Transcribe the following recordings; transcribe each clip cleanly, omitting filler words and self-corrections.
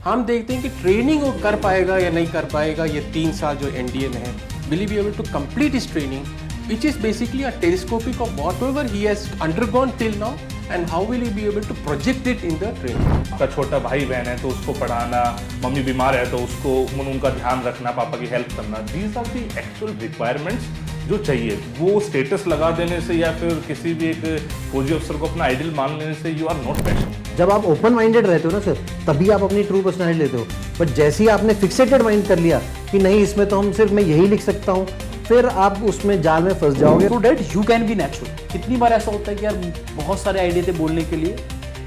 हम देखते हैं कि ट्रेनिंग वो कर पाएगा या नहीं कर पाएगा। ये 3 साल जो एनडीए में है, will he be able to complete his training which is basically a telescopic of whatever he has undergone till now and how will he be able to project it in the training. आपका छोटा भाई बहन है तो उसको पढ़ाना, mummy बीमार है तो उसको उनका ध्यान रखना, पापा की हेल्प करना, these are the actual requirements जो चाहिए। वो स्टेटस लगा देने से या फिर किसी भी एक फौजी अफसर को अपना आइडल मान लेने से यू आर नॉट पैशन। जब आप ओपन माइंडेड रहते हो ना सर, तभी आप अपनी ट्रू पर्सनैलिटी लेते हो। बट जैसे ही आपने फिक्सेटेड माइंड कर लिया कि नहीं इसमें तो हम सिर्फ मैं यही लिख सकता हूँ, फिर आप उसमें जाल में फंस जाओगे। So that you can be natural. कितनी बार ऐसा होता है कि यार बहुत सारे आइडिया थे बोलने के लिए,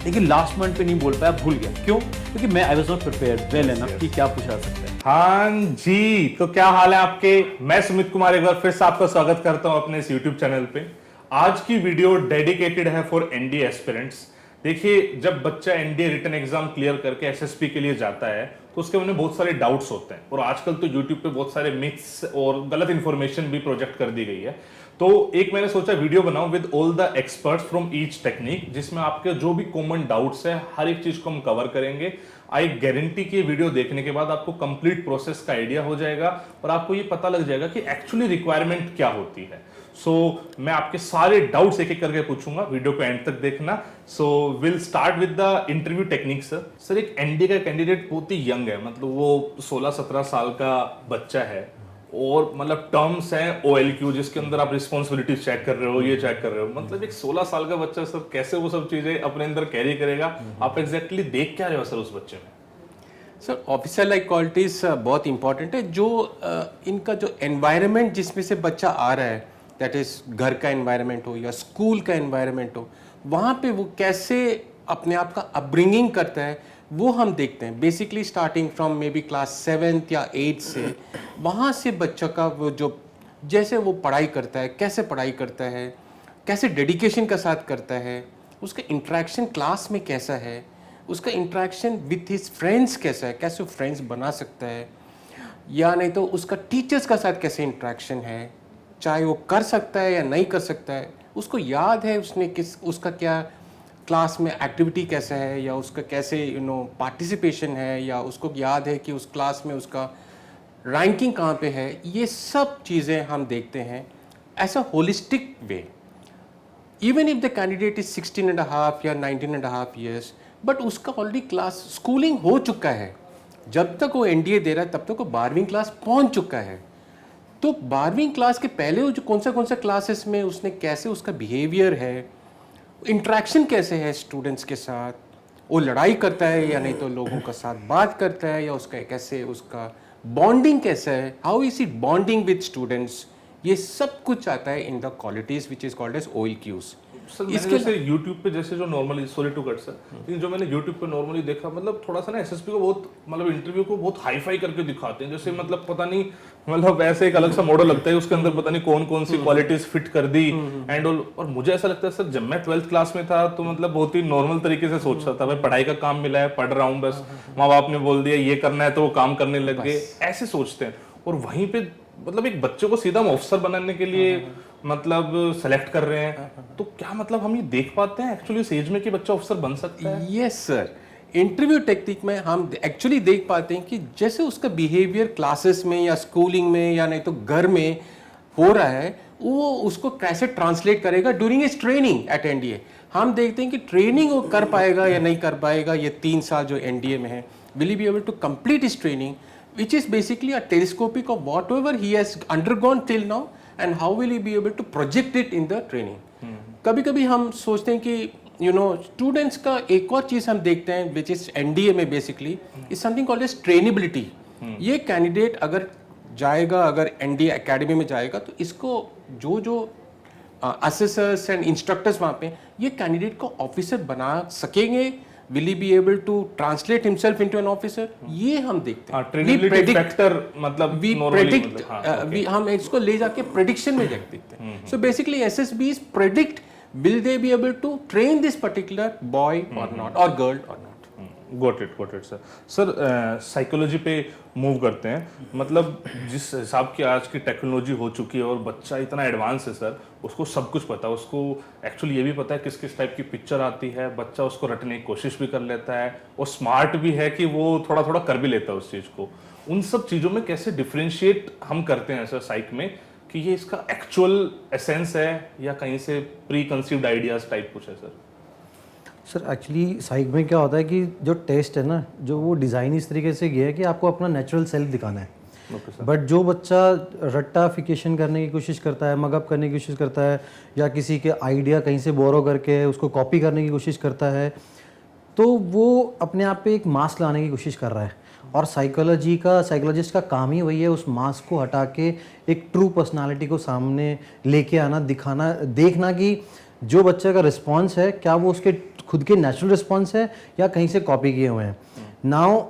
लेकिन लास्ट मोमेंट पे नहीं बोल पाया, भूल गया। क्यों? क्योंकि मैं I was not prepared well enough कि क्या पूछा सकता है। हाँ जी, तो क्या हाल है आपके? मैं सुमित कुमार एक बार फिर से आपका स्वागत करता हूं अपने इस YouTube चैनल पे। आज की वीडियो डेडिकेटेड है फॉर एनडीए एस्पिरेंट्स। देखिए, जब बच्चा एनडीए रिटन एग्जाम क्लियर करके एसएसपी के लिए जाता है तो उसके मन में बहुत सारे डाउट्स होते हैं, और आजकल तो यूट्यूब पे बहुत सारे मिथ्स और गलत इंफॉर्मेशन भी प्रोजेक्ट कर दी गई है। तो एक मैंने सोचा वीडियो बनाऊं with all the experts from each technique, जिसमें आपके जो भी कॉमन डाउट्स है हर एक चीज को हम कवर करेंगे। आई गारंटी कि वीडियो देखने के बाद आपको कंप्लीट प्रोसेस का आइडिया हो जाएगा और आपको ये पता लग जाएगा कि एक्चुअली रिक्वायरमेंट क्या होती है। मैं आपके सारे डाउट्स एक एक करके पूछूंगा, वीडियो को एंड तक देखना। Will start with the interview technique. Sir एक एनडीए का कैंडिडेट बहुत ही यंग है, मतलब वो 16-17 साल का बच्चा है, और मतलब टर्म्स हैं OLQ जिसके अंदर आप रिस्पॉन्सिबिलिटी चेक कर रहे हो, ये चेक कर रहे हो। मतलब एक 16 साल का बच्चा सर कैसे वो सब चीजें अपने अंदर कैरी करेगा? आप एग्जैक्टली देख क्या रहे हो सर उस बच्चे में? सर ऑफिसर लाइक क्वालिटीज बहुत इंपॉर्टेंट है। जो इनका जो एनवायरनमेंट जिसमें से बच्चा आ रहा है, दैट इज घर का एनवायरनमेंट हो या स्कूल का एनवायरनमेंट हो, वहाँ पे वो कैसे अपने आप का अपब्रिंगिंग करता है वो हम देखते हैं। Basically starting from may be class 7th या 8th से, वहाँ से बच्चों का वो जो जैसे वो पढ़ाई करता है, कैसे पढ़ाई करता है, कैसे डेडिकेशन का साथ करता है, उसका इंटरेक्शन क्लास में कैसा है, उसका इंटरेक्शन विथ हिज फ्रेंड्स कैसा है, कैसे वो फ्रेंड्स बना सकता है, या नहीं तो उसका टीचर्स का साथ कैसे इंटरेक्शन है, चाहे वो कर सकता है या नहीं कर सकता है, उसको याद है उसने उसका क्या क्लास में एक्टिविटी कैसा है, या उसका कैसे पार्टिसिपेशन है, या उसको याद है कि उस क्लास में उसका रैंकिंग कहाँ पे है। ये सब चीज़ें हम देखते हैं ऐसा holistic way. Even if the candidate is 16.5 या 19.5 ईयर्स, बट उसका ऑलरेडी क्लास स्कूलिंग हो चुका है। जब तक वो एनडीए दे रहा है तब तक वो 12वीं क्लास पहुँच चुका है। तो 12वीं क्लास के पहले वो जो कौन सा क्लासेस में उसने कैसे उसका बिहेवियर है, इंटरेक्शन कैसे है स्टूडेंट्स के साथ, वो लड़ाई करता है या नहीं तो लोगों का साथ बात करता है, या उसका कैसे उसका बॉन्डिंग कैसा है, how is it bonding with students, ये सब कुछ आता है in the qualities which is called as OLQs। Sir इसके जैसे YouTube पे जैसे जो normally sorry to cut sir, लेकिन जो मैंने YouTube पे नॉर्मली देखा, मतलब थोड़ा सा ना एसएसपी को बहुत मतलब इंटरव्यू को बहुत हाई फाई करके दिखाते हैं, जैसे मतलब पता नहीं मतलब ऐसे एक अलग सा मॉडल लगता है, उसके अंदर पता नहीं कौन कौन सी क्वालिटीज फिट कर दी एंड ऑल। और मुझे ऐसा लगता है सर, जब मैं 12th क्लास में था तो मतलब बहुत ही नॉर्मल तरीके से सोचता था, भाई पढ़ाई का काम मिला है, पढ़ रहा हूँ बस, माँ बाप ने बोल दिया ये करना है तो वो काम करने लग गए, ऐसे सोचते हैं। और वहीं पे मतलब एक बच्चे को सीधा ऑफिसर बनाने के लिए मतलब सेलेक्ट कर रहे हैं, तो क्या मतलब हम ये देख पाते हैं एक्चुअली इस एज में कि बच्चा ऑफिसर बन सकता है? यस सर, इंटरव्यू टेक्निक में हम एक्चुअली देख पाते हैं कि जैसे उसका बिहेवियर क्लासेस में या स्कूलिंग में या नहीं तो घर में हो रहा है, वो उसको कैसे ट्रांसलेट करेगा during is training at NDA. हम देखते हैं कि ट्रेनिंग वो कर पाएगा या नहीं कर पाएगा। ये 3 साल जो एनडीए में है, will he be able to complete his training which is basically a telescopic of whatever he has undergone till now and how will he be able to project it in the training। कभी-कभी हम सोचते हैं कि students का एक और चीज़ हम देखते हैं which is एनडीए में basically is something called as trainability। ये कैंडिडेट अगर जाएगा, अगर एनडीए एकेडमी में जाएगा, तो इसको जो असेसर्स एंड इंस्ट्रक्टर्स वहाँ पे ये कैंडिडेट को ऑफिसर बना सकेंगे, will he be able to translate himself into an officer, ये हम देखते हैं। ट्रेनेबिलिटी फैक्टर मतलब we predict हम इसको ले जाके प्रेडिक्शन में देखते हैं। So basically SSBs predict will they be able to train this particular boy or not or girl or not। Got it sir. Sir psychology पे मूव करते हैं। मतलब जिस हिसाब की आज की टेक्नोलॉजी हो चुकी है और बच्चा इतना एडवांस है सर, उसको सब कुछ पता है, उसको एक्चुअली ये भी पता है किस किस टाइप की पिक्चर आती है, बच्चा उसको रटने की कोशिश भी कर लेता है और स्मार्ट भी है कि वो थोड़ा थोड़ा कर भी लेता है उस चीज़ को। उन सब चीज़ों में कैसे डिफ्रेंशिएट हम करते हैं सर साइक में कि ये इसका एक्चुअल एसेंस है या कहीं से प्री कंसीव्ड आइडियाज टाइप कुछ है सर? सर एक्चुअली साइक में क्या होता है कि जो टेस्ट है ना, जो वो डिज़ाइन इस तरीके से किया है कि आपको अपना नेचुरल सेल्फ दिखाना है। बट जो बच्चा रट्टाफिकेशन करने की कोशिश करता है, मगअप करने की कोशिश करता है, या किसी के आइडिया कहीं से बोरो करके उसको कॉपी करने की कोशिश करता है, तो वो अपने आप पे एक मास्क लाने की कोशिश कर रहा है। और साइकोलॉजिस्ट का काम ही वही है, उस मास्क को हटा के एक ट्रू पर्सनालिटी को सामने लेके आना, दिखाना, देखना कि जो बच्चे का रिस्पॉन्स है क्या वो उसके खुद के नेचुरल रिस्पॉन्स है या कहीं से कॉपी किए हुए हैं। नाउ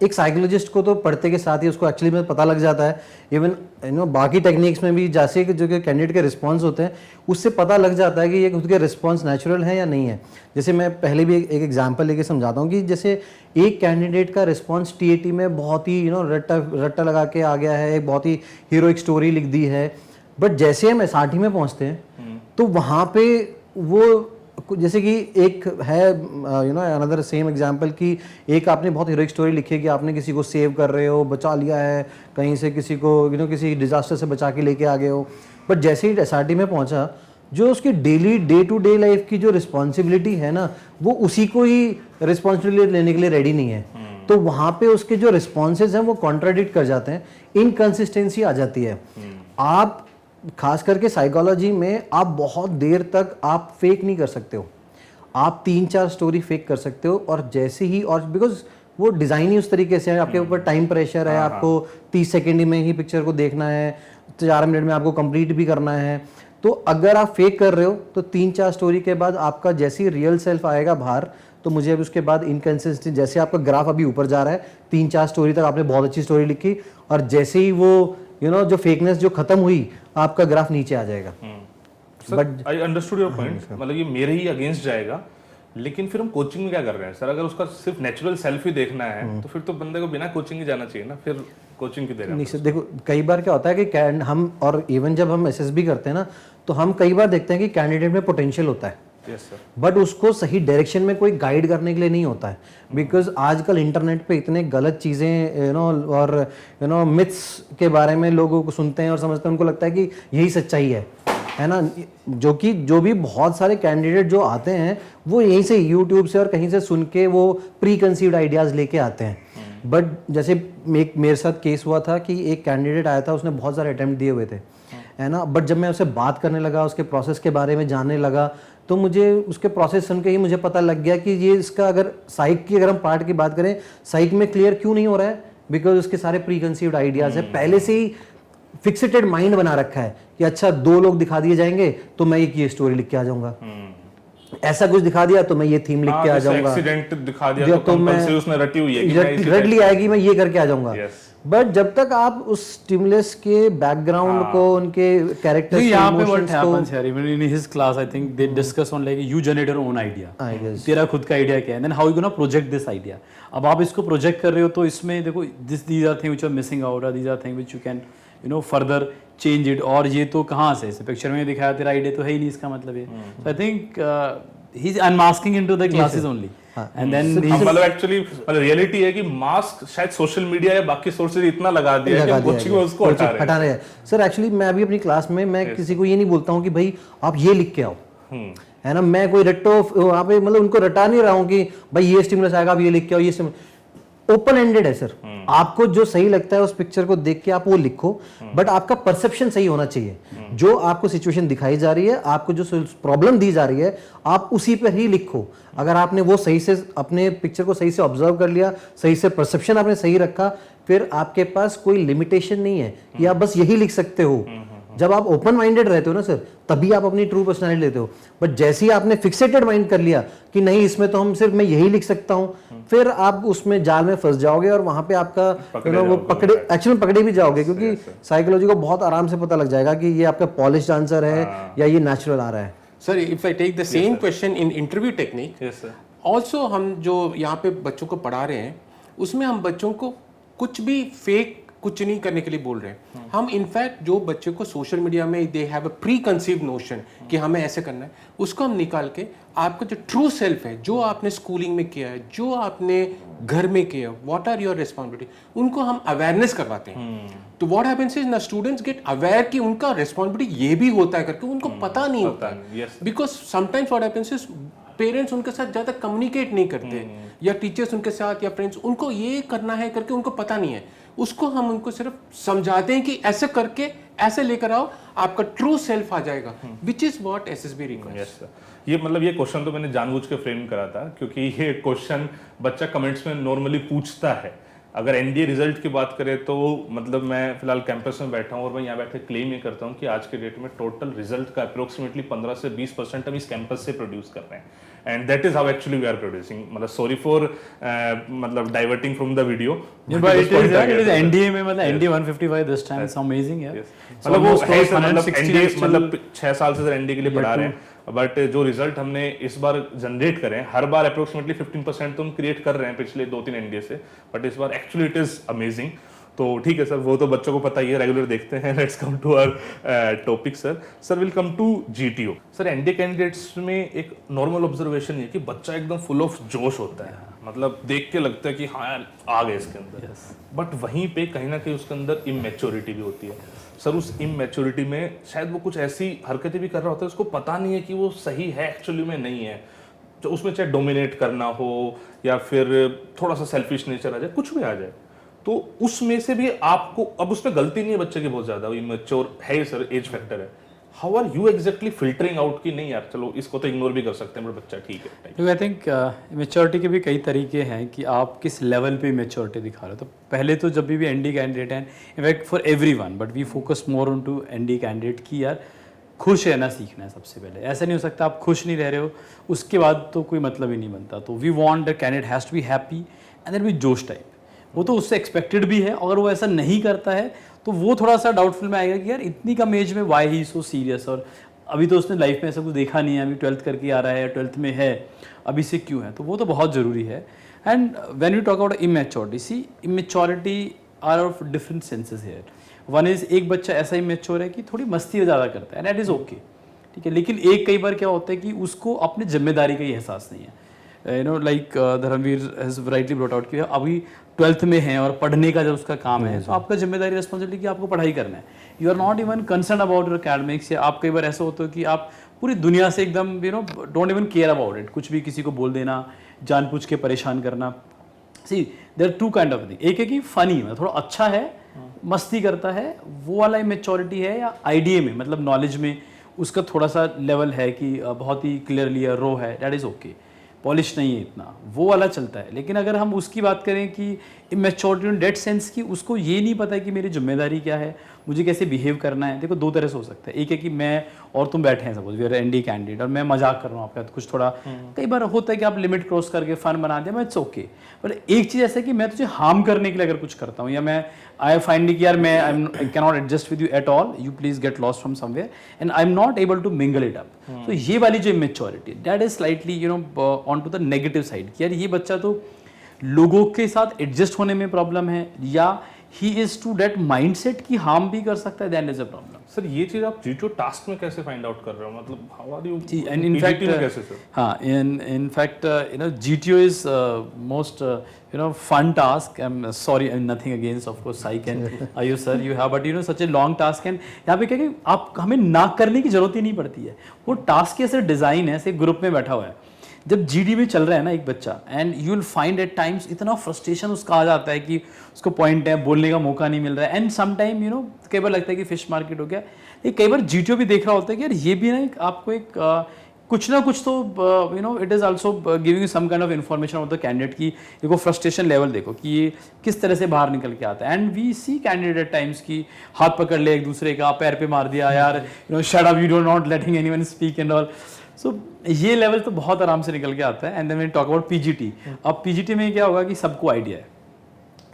एक साइकोलॉजिस्ट को तो पढ़ते के साथ ही उसको एक्चुअली में पता लग जाता है, इवन बाकी टेक्निक्स में भी जैसे कि जो कि कैंडिडेट के रिस्पॉन्स होते हैं उससे पता लग जाता है कि ये खुद के रिस्पॉन्स नेचुरल है या नहीं है। जैसे मैं पहले भी एक एग्जांपल लेके समझाता हूँ कि जैसे एक कैंडिडेट का रिस्पॉन्स टीएटी में बहुत ही रट्टा लगा के आ गया है, एक बहुत ही हीरोइक स्टोरी लिख दी है, बट जैसे हम एसआरटी में पहुँचते हैं तो वहाँ पे वो जैसे कि एक है अनदर सेम एग्जांपल कि एक आपने बहुत हीरोइक स्टोरी लिखी है कि आपने किसी को सेव कर रहे हो, बचा लिया है कहीं से, किसी को किसी डिजास्टर से बचा के लेके आ गए हो, बट जैसे ही एसआरटी में पहुंचा जो उसकी daily day to day life की जो रिस्पॉन्सिबिलिटी है ना, वो उसी को ही रिस्पॉन्सिबिलिटी लेने के लिए रेडी नहीं है। तो वहाँ पे उसके जो रिस्पॉन्सेज हैं वो कॉन्ट्राडिक्ट कर जाते हैं, इनकंसिस्टेंसी आ जाती है। आप खास करके साइकोलॉजी में आप बहुत देर तक आप फेक नहीं कर सकते हो, आप 3-4 स्टोरी फेक कर सकते हो, और जैसे ही, और बिकॉज वो डिज़ाइन ही उस तरीके से है, आपके ऊपर टाइम प्रेशर है, आपको 30 सेकेंड में ही पिक्चर को देखना है, 4 मिनट में आपको कंप्लीट भी करना है। तो अगर आप फेक कर रहे हो तो 3-4 स्टोरी के बाद आपका जैसे ही रियल सेल्फ आएगा बाहर, तो मुझे अभी उसके बाद इनकंसिस्टेंसी, जैसे आपका ग्राफ अभी ऊपर जा रहा है, 3-4 स्टोरी तक आपने बहुत अच्छी स्टोरी लिखी, और जैसे ही वो जो फेकनेस जो खत्म हुई, आपका ग्राफ नीचे आ जाएगा। But I understood your point, मतलब ये मेरे ही अगेंस्ट जाएगा, लेकिन फिर हम कोचिंग में क्या कर रहे हैं सर? अगर उसका सिर्फ नेचुरल सेल्फ ही देखना है तो फिर तो बंदे को बिना कोचिंग ही जाना चाहिए ना, फिर कोचिंग की दे रहे हैं। नहीं सर, देखो कई बार क्या होता है कि हम, और इवन जब हम एसएसबी करते हैं ना, तो हम कई बार देखते हैं कि कैंडिडेट में पोटेंशियल होता है, बट उसको सही डायरेक्शन में कोई गाइड करने के लिए नहीं होता है। बिकॉज आजकल इंटरनेट पे इतने गलत चीज़ें और मिथ्स के बारे में लोगों को सुनते हैं और समझते हैं, उनको लगता है कि यही सच्चाई है ना, जो भी बहुत सारे कैंडिडेट जो आते हैं वो यहीं से यूट्यूब से और कहीं से सुन के वो प्री कंसीव्ड आइडियाज़ लेके आते हैं। बट जैसे एक मेरे साथ केस हुआ था कि एक कैंडिडेट आया था, उसने बहुत सारे अटेम्प्ट दिए हुए थे, है ना, बट जब मैं उससे बात करने लगा, उसके प्रोसेस के बारे में जानने लगा, तो मुझे उसके प्रोसेस सुन के ही मुझे पता लग गया कि ये इसका, अगर साइक की अगर हम पार्ट की बात करें, साइक में क्लियर क्यों नहीं हो रहा है, बिकॉज उसके सारे प्री कंसीव्ड आइडियाज है, पहले से ही फिक्सेटेड माइंड बना रखा है कि अच्छा 2 लोग दिखा दिए जाएंगे तो मैं ये स्टोरी लिख के आ जाऊंगा, ऐसा कुछ दिखा दिया तो मैं ये थीम लिख के आ जाऊंगा, एक्सीडेंट दिखा दिया तो कंपल्सरी उसने रटी हुई है कि रट ली आएगी, मैं ये करके आ जाऊंगा। बट जब तक आप उस स्टिमुलस के बैकग्राउंड को, उनके कैरेक्टर्स को, यहाँ पे what emotions happens here, even in his class I think they discuss on like you generate your own idea, तेरा खुद का आइडिया क्या है, then how you gonna project this idea। अब आप इसको प्रोजेक्ट कर रहे हो तो इसमें देखो these are things which are missing out, or these are things which you can further change it, और ये तो कहाँ से, इस पिक्चर में दिखाया तेरा आइडिया तो है ही नहीं, इसका मतलब ये। So I think he's unmasking into the classes only, and then मतलब एक्चुअली रियलिटी है कि मास्क शायद सोशल मीडिया या बाकी सोर्सेज इतना लगा दिया है कि कोचिंग में उसको हटा रहे हैं। सर एक्चुअली मैं अभी अपनी क्लास में मैं किसी को ये नहीं बोलता हूँ कि भाई आप ये लिख के आओ, है ना, मैं कोई रट्टो वहाँ पे मतलब उनको रटा नहीं रहा हूँ कि भाई ये स्टिमुलस आएगा आप ये लिख के आओ, ये ओपन एंडेड है सर, आपको जो सही लगता है उस पिक्चर को देख के आप वो लिखो, बट आपका परसेप्शन सही होना चाहिए, जो आपको सिचुएशन दिखाई जा रही है, आपको जो प्रॉब्लम दी जा रही है, आप उसी पर ही लिखो। अगर आपने वो सही से अपने पिक्चर को सही से ऑब्जर्व कर लिया, सही से परसेप्शन आपने सही रखा, फिर आपके पास कोई लिमिटेशन नहीं है कि आप बस यही लिख सकते हो। जब आप ओपन माइंडेड रहते हो ना सर, तभी आप अपनी ट्रू पर्सनैलिटी लेते हो, बट जैसे ही आपने फिक्सेटेड माइंड कर लिया कि नहीं इसमें तो हम सिर्फ मैं यही लिख सकता हूँ, फिर आप उसमें जाल में फंस जाओगे और वहां पे आपका वो पकड़े भी जाओगे, क्योंकि साइकोलॉजी को बहुत आराम से पता लग जाएगा कि ये आपका पॉलिश्ड आंसर है या ये नेचुरल आ रहा है। Sir, if I take the same question in interview technique, also हम जो यहाँ पे बच्चों को पढ़ा रहे हैं उसमें हम बच्चों को कुछ भी फेक कुछ नहीं करने के लिए बोल रहे हैं। हम इनफैक्ट जो बच्चे को सोशल मीडिया में they have a pre conceived notion कि हमें ऐसे करना है, उसको हम निकाल के आपका जो ट्रू सेल्फ है, जो आपने स्कूलिंग में किया है, जो आपने घर में किया, व्हाट आर योर रिस्पॉन्सिबिलिटी, उनको हम अवेयरनेस करवाते हैं। तो व्हाट हैपेंस इज ना स्टूडेंट्स गेट अवेयर कि उनका रिस्पॉन्सिबिलिटी ये भी होता है करके उनको पता नहीं होता because sometimes what happens is parents उनके साथ ज़्यादा कम्युनिकेट नहीं करते या टीचर्स उनके साथ या फ्रेंड्स उनको ये करना है करके उनको पता नहीं है। उसको हम उनको सिर्फ समझाते हैं कि ऐसे करके ऐसे लेकर आओ, आपका ट्रू सेल्फ आ जाएगा, which is what SSB requires. ये मतलब ये क्वेश्चन तो मैंने जानबूझ के फ्रेम करा था क्योंकि ये क्वेश्चन बच्चा कमेंट्स में नॉर्मली पूछता है। अगर एनडीए रिजल्ट की बात करें तो मतलब मैं फिलहाल कैंपस में बैठा हूँ और मैं यहाँ बैठे क्लेम ये करता हूँ कि आज के डेट में टोटल रिजल्ट का अप्रोक्सीमेटली 15 से 20% हम इस कैंपस से प्रोड्यूस कर रहे हैं and that is how actually we are producing. मतलब सॉरी फॉर मतलब diverting from the video, but it is NDA में मतलब NDA 155 this time, it's amazing यार। मतलब वो है मतलब एनडीए मतलब 6 साल से एनडीए के लिए पढ़ा रहे हैं, बट जो रिजल्ट हमने इस बार जनरेट करे, हर बार अप्रोक्सीमेटली 15% तो हम क्रिएट कर रहे हैं पिछले 2-3 एनडीए से, बट इस बार एक्चुअली इट इज अमेजिंग। तो ठीक है सर, वो तो बच्चों को पता ही है, रेगुलर देखते हैं। Let's come to our topic sir. Sir will come to GTO. Sir NDA candidates में एक नॉर्मल ऑब्जर्वेशन है कि बच्चा एकदम फुल ऑफ जोश होता है, मतलब देख के लगता है कि हाँ यार आ गए इसके अंदर, बट वहीं पे कहीं ना कहीं उसके अंदर इमेच्योरिटी भी होती है। सर उस इमेच्योरिटी में शायद वो कुछ ऐसी हरकतें भी कर रहा होता है उसको पता नहीं है कि वो सही है एक्चुअली में नहीं है, तो उसमें चाहे डोमिनेट करना हो या फिर थोड़ा सा सेल्फिश नेचर आ जाए, कुछ भी आ जाए, तो उसमें से भी आपको, अब उसमें गलती नहीं है बच्चे की बहुत ज्यादा, इमेच्योर है सर, एज फैक्टर है, how are you exactly filtering out कि नहीं यार चलो इसको तो इग्नोर भी कर सकते हैं बट बच्चा ठीक है। आई थिंक मेच्योरिटी के भी कई तरीके हैं कि आप किस लेवल पे मेच्योरिटी दिखा रहे हो। तो पहले तो जब भी एनडी कैंडिडेट हैं, in fact for everyone, but we focus more on to ND candidate की यार खुश रहना सीखना है सबसे पहले। ऐसा नहीं हो सकता आप खुश नहीं रह रहे हो उसके बाद तो कोई मतलब ही नहीं बनता। तो we want the candidate has to be happy and then be जोश टाइप, वो तो उससे एक्सपेक्टेड भी है। अगर वो ऐसा नहीं करता है तो वो थोड़ा सा डाउटफुल में आएगा कि यार इतनी कम एज में वाई ही सो सीरियस, और अभी तो उसने लाइफ में ऐसा कुछ देखा नहीं है, अभी 12th करके आ रहा है, 12th में है, अभी से क्यों है, तो वो तो बहुत ज़रूरी है। And when you talk about immaturity, see immaturity are of different senses here. One is, एक बच्चा ऐसा इमेच्योर है कि थोड़ी मस्ती ज़्यादा करता है, दैट इज़ ओके, ठीक है, लेकिन एक कई बार क्या होता है कि उसको अपनी जिम्मेदारी का ही एहसास नहीं है। You know like Dharmveer has rightly brought out कि अभी 12th में है और पढ़ने का जब उसका काम है, तो आपका जिम्मेदारी रिस्पॉन्सिबिलिटी कि आपको पढ़ाई करना है, you are not even concern about your academics. या आप कई बार ऐसा होता है कि आप पूरी दुनिया से एकदम you know don't even care about it, कुछ भी किसी को बोल देना, जानबूझ के परेशान करना। See there two kind of thing, एक है कि फनी मतलब थोड़ा अच्छा है, मस्ती करता है, वो वाला इमेच्योरिटी है, या आइडिया में मतलब नॉलेज में उसका थोड़ा सा लेवल है कि बहुत ही क्लियरली रो है, दैट इज़ ओके, पॉलिश नहीं है इतना, वो वाला चलता है। लेकिन अगर हम उसकी बात करें कि इमेच्योरिटी इन डेट सेंस कि उसको ये नहीं पता है कि मेरी जिम्मेदारी क्या है, मुझे कैसे बिहेव करना है। देखो दो तरह से हो सकता है, एक है कि मैं और तुम बैठे हैं suppose we are ND candidate और मैं मजाक कर रहा हूँ आपके साथ, कुछ थोड़ा कई बार होता है कि आप लिमिट क्रॉस करके फन बना दिया, मैं इट्स ओके। पर एक चीज़ ऐसा है कि मैं तुझे हार्म करने के लिए अगर कुछ करता हूँ, या मैं आई फाइंड कि यार मैं I can not adjust with you at all, you please get lost from somewhere and I am not able to mingle it up. तो ये वाली जो immaturity that is slightly you know on to the negative side कि यार ये बच्चा तो लोगों के साथ एडजस्ट होने में प्रॉब्लम है, या he is to that mindset की हार्म भी कर सकता है, that is a problem. Sir ये चीज आप जीटीओ टास्क में कैसे फाइंड आउट कर रहे हो, मतलब हाउ आर यू जी, एंड इन फैक्ट कैसे सर? हाँ, in fact you know GTO is most you know fun task. I'm sorry, I'm nothing against of course psych and Ayush sir you have, but you know such a long task, and यहाँ पे क्या कि आप हमें ना करने की जरूरत ही नहीं पड़ती है, वो टास्क के ऐसे डिजाइन है, ऐसे ग्रुप में बैठा हुआ है। जब जीडी में चल रहा है ना एक बच्चा, and you will find at times इतना फ्रस्ट्रेशन उसका आ जाता है कि उसको पॉइंट है, बोलने का मौका नहीं मिल रहा है, and some time you know कई बार लगता है कि फिश मार्केट हो गया। ये कई बार जीटीओ भी देख रहा होता है कि यार ये भी ना आपको एक कुछ ना कुछ तो you know it is also giving you some kind of information of the candidate की देखो फ्रस्ट्रेशन लेवल देखो कि ये किस तरह से बाहर निकल के आता है। And we see candidate times की हाथ पकड़ ले एक दूसरे का, पैर पे मार दिया यार, you know shut up, you don't not letting anyone speak and all. So ये लेवल तो बहुत आराम से निकल के आता है। And then we talk about PGT. अब पीजीटी में क्या होगा कि सबको आइडिया है,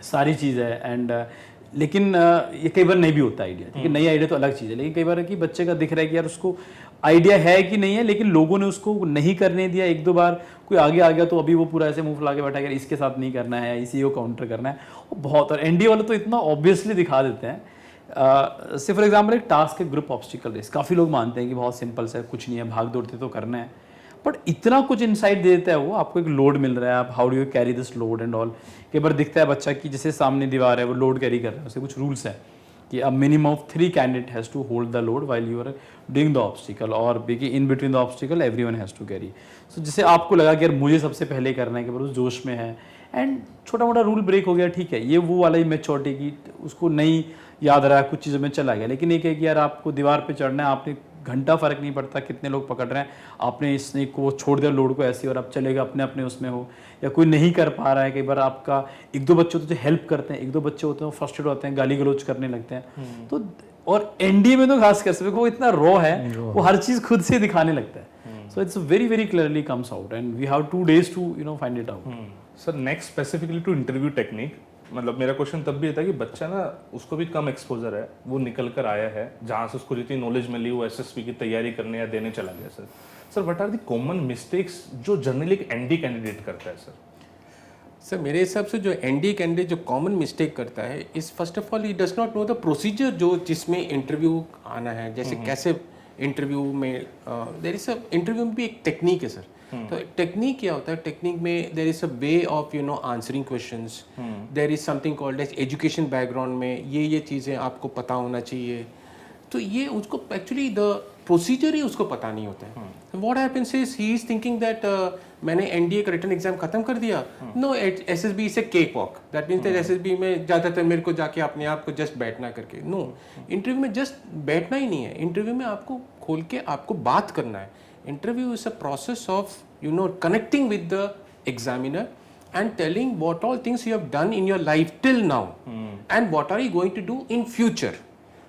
सारी चीज़ है, एंड लेकिन ये कई बार नहीं भी होता आइडिया, ठीक है, नई आइडिया तो अलग चीज़ है, लेकिन कई बार है कि बच्चे का दिख रहा है कि यार उसको आइडिया है कि नहीं है, लेकिन लोगों ने उसको नहीं करने दिया। एक दो बार कोई आगे आ गया तो अभी वो पूरा ऐसे मुंह फुला के बैठा है, इसके साथ नहीं करना है, इसी को काउंटर करना है। वो बहुत, और एनडीए वाले तो इतना ऑब्वियसली दिखा देते हैं। से फॉर एग्जाम्पल एक टास्क है ग्रुप ऑब्स्टिकल रेस, काफ़ी लोग मानते हैं कि बहुत सिंपल सा कुछ नहीं है, भाग दौड़ते तो करना है, बट इतना कुछ इनसाइट दे देता है वो। आपको एक लोड मिल रहा है, आप how do you carry this load and all. कई बार दिखता है बच्चा कि जैसे सामने दीवार है, वो लोड कैरी कर रहा है, उससे कुछ रूल्स है कि a minimum of 3 candidate has to hold the load while you are doing the obstacle, और in between the obstacle everyone has to carry. So जैसे आपको लगा कि यार मुझे सबसे पहले करना है, कि उस जोश में है एंड छोटा मोटा रूल ब्रेक हो गया, ठीक है, ये वो वाला ही मैच्योरिटी की उसको नहीं याद रहा, कुछ चीज़ों में चला गया। लेकिन एक है कि यार आपको दीवार पे चढ़ना है, आपने घंटा फर्क नहीं पड़ता कितने लोग पकड़ रहे हैं, आपने इस स्नेक को छोड़ दिया लोड को ऐसे, और आप चलेगा अपने अपने उसमें हो, या कोई नहीं कर पा रहा है। कई बार आपका एक दो बच्चे होते हैं जो हेल्प करते हैं, एक दो बच्चे होते हैं वो फ्रस्ट्रेट होते हैं, गाली गलौज करने लगते हैं। तो और एनडीए में तो खास कर सकते, वो इतना रॉ है, वो हर चीज़ खुद से दिखाने लगता है। So it's very very clearly comes out and we have 2 days to find it out. Sir next specifically to interview technique, मतलब मेरा क्वेश्चन तब भी था कि बच्चा ना, उसको भी कम एक्सपोजर है, वो निकल कर आया है जहाँ से उसको जितनी नॉलेज मिली वो एसएसबी की तैयारी करने या देने चला गया। Sir what are the common mistakes जो जनरली एक एनडी कैंडिडेट करता है? सर मेरे हिसाब से जो एनडी कैंडिडेट जो कॉमन मिस्टेक करता है is first of all he does not know the procedure जो जिसमें इंटरव्यू आना है, जैसे कैसे इंटरव्यू में देयर इज अ इंटरव्यू में भी एक टेक्निक है सर। तो टेक्निक क्या होता है, टेक्निक में there is a way of answering questions, there is something called as education background में ये चीज़ें आपको पता होना चाहिए। तो ये उसको एक्चुअली द प्रोसीजर ही उसको पता नहीं होता है। What happens is he is thinking that मैंने एनडीए का रिटन एग्जाम खत्म कर दिया, नो एसएसबी से cake walk, that means that SSB में ज़्यादातर मेरे को जाके अपने आप को जस्ट बैठना करके, नो, इंटरव्यू में जस्ट बैठना ही नहीं है, इंटरव्यू में आपको खोल के आपको बात करना है। Interview is a process of connecting with the examiner and telling what all things you have done in your life till now and what are you going to do in future.